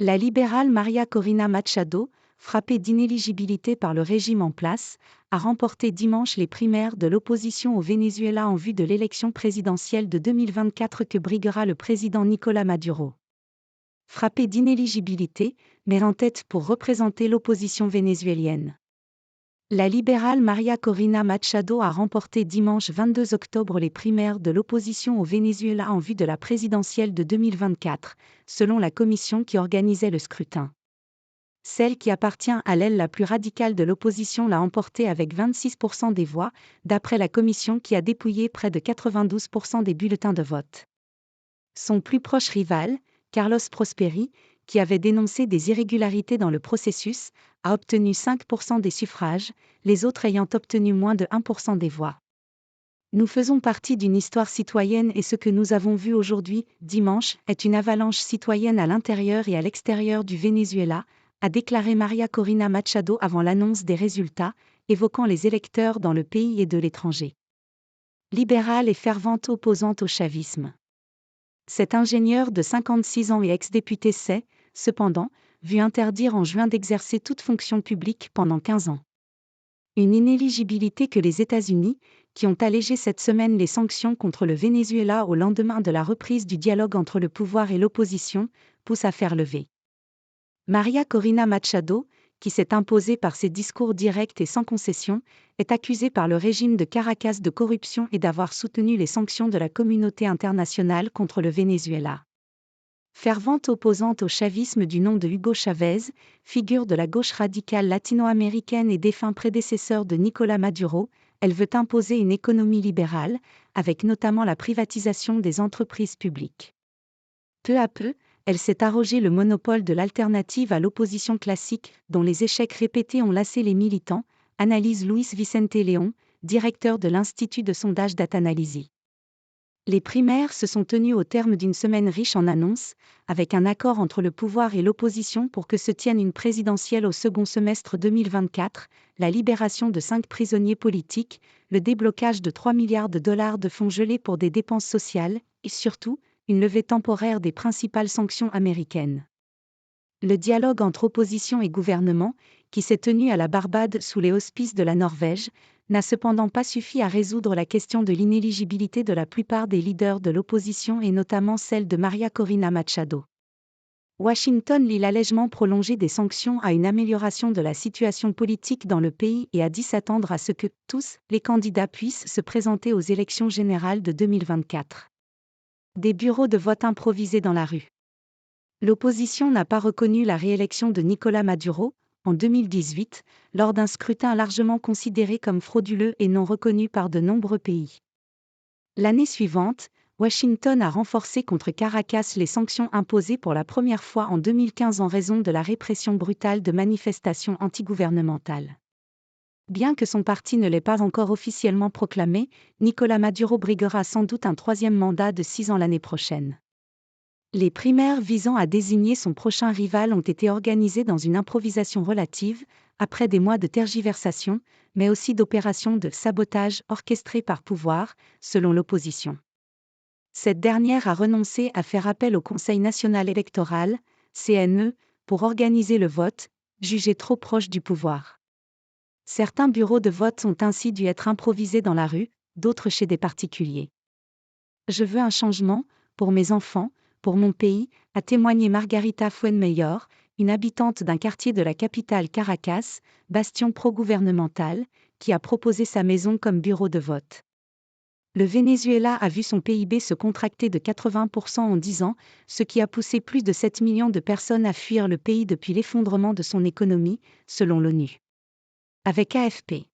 La libérale Maria Corina Machado, frappée d'inéligibilité par le régime en place, a remporté dimanche les primaires de l'opposition au Venezuela en vue de l'élection présidentielle de 2024 que briguera le président Nicolás Maduro. Frappée d'inéligibilité, mais en tête pour représenter l'opposition vénézuélienne. La libérale Maria Corina Machado a remporté dimanche 22 octobre les primaires de l'opposition au Venezuela en vue de la présidentielle de 2024, selon la commission qui organisait le scrutin. Celle qui appartient à l'aile la plus radicale de l'opposition l'a emporté avec 26% des voix, d'après la commission qui a dépouillé près de 92% des bulletins de vote. Son plus proche rival, Carlos Prosperi, qui avait dénoncé des irrégularités dans le processus, a obtenu 5% des suffrages, les autres ayant obtenu moins de 1% des voix. Nous faisons partie d'une histoire citoyenne et ce que nous avons vu aujourd'hui, dimanche, est une avalanche citoyenne à l'intérieur et à l'extérieur du Venezuela, a déclaré Maria Corina Machado avant l'annonce des résultats, évoquant les électeurs dans le pays et de l'étranger. Libérale et fervente opposante au chavisme. Cet ingénieur de 56 ans et ex-député s'est, cependant, vu interdire en juin d'exercer toute fonction publique pendant 15 ans. Une inéligibilité que les États-Unis, qui ont allégé cette semaine les sanctions contre le Venezuela au lendemain de la reprise du dialogue entre le pouvoir et l'opposition, pousse à faire lever. Maria Corina Machado, qui s'est imposée par ses discours directs et sans concession, est accusée par le régime de Caracas de corruption et d'avoir soutenu les sanctions de la communauté internationale contre le Venezuela. Fervente opposante au chavisme du nom de Hugo Chavez, figure de la gauche radicale latino-américaine et défunt prédécesseur de Nicolás Maduro, elle veut imposer une économie libérale, avec notamment la privatisation des entreprises publiques. Peu à peu, elle s'est arrogé le monopole de l'alternative à l'opposition classique, dont les échecs répétés ont lassé les militants, analyse Luis Vicente León, directeur de l'Institut de sondage Dataanalysis. Les primaires se sont tenues au terme d'une semaine riche en annonces, avec un accord entre le pouvoir et l'opposition pour que se tienne une présidentielle au second semestre 2024, la libération de 5 prisonniers politiques, le déblocage de 3 milliards de dollars de fonds gelés pour des dépenses sociales, et surtout, une levée temporaire des principales sanctions américaines. Le dialogue entre opposition et gouvernement, qui s'est tenu à la Barbade sous les auspices de la Norvège, n'a cependant pas suffi à résoudre la question de l'inéligibilité de la plupart des leaders de l'opposition et notamment celle de Maria Corina Machado. Washington lie l'allègement prolongé des sanctions à une amélioration de la situation politique dans le pays et a dit s'attendre à ce que tous les candidats puissent se présenter aux élections générales de 2024. Des bureaux de vote improvisés dans la rue. L'opposition n'a pas reconnu la réélection de Nicolás Maduro, en 2018, lors d'un scrutin largement considéré comme frauduleux et non reconnu par de nombreux pays. L'année suivante, Washington a renforcé contre Caracas les sanctions imposées pour la première fois en 2015 en raison de la répression brutale de manifestations antigouvernementales. Bien que son parti ne l'ait pas encore officiellement proclamé, Nicolás Maduro briguera sans doute un 3e mandat de 6 ans l'année prochaine. Les primaires visant à désigner son prochain rival ont été organisées dans une improvisation relative, après des mois de tergiversation, mais aussi d'opérations de sabotage orchestrées par pouvoir, selon l'opposition. Cette dernière a renoncé à faire appel au Conseil national électoral, CNE, pour organiser le vote, jugé trop proche du pouvoir. Certains bureaux de vote ont ainsi dû être improvisés dans la rue, d'autres chez des particuliers. Je veux un changement, pour mes enfants, pour mon pays, a témoigné Margarita Fuenmayor, une habitante d'un quartier de la capitale Caracas, bastion pro-gouvernemental, qui a proposé sa maison comme bureau de vote. Le Venezuela a vu son PIB se contracter de 80% en 10 ans, ce qui a poussé plus de 7 millions de personnes à fuir le pays depuis l'effondrement de son économie, selon l'ONU. Avec AFP.